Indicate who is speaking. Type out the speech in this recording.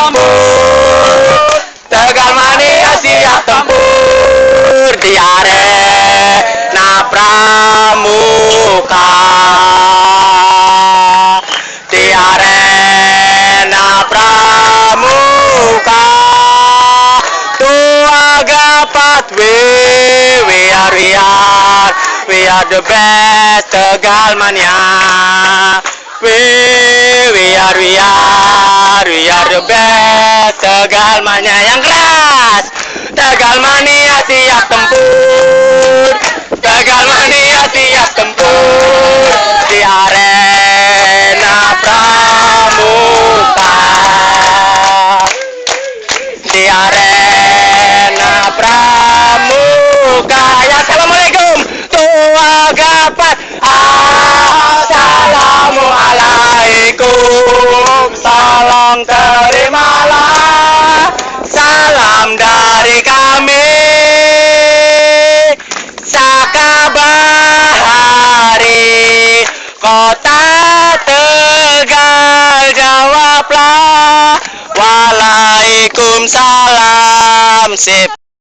Speaker 1: tempur, Tegal Mania siap tempur di arena pramuka, di arena pramuka. Tua gapat we are the best Tegal Mania. We are the best Tegal Mania yang keras. Tegal Mania siap tempur, Tegal Mania siap tempur di arena pramuka, di arena pramuka. Ya, assalamualaikum tua gapat. Assalamualaikum, salam terimalah, salam dari kami Sakabahari Kota Tegal. Jawablah, waalaikumsalam. Sip.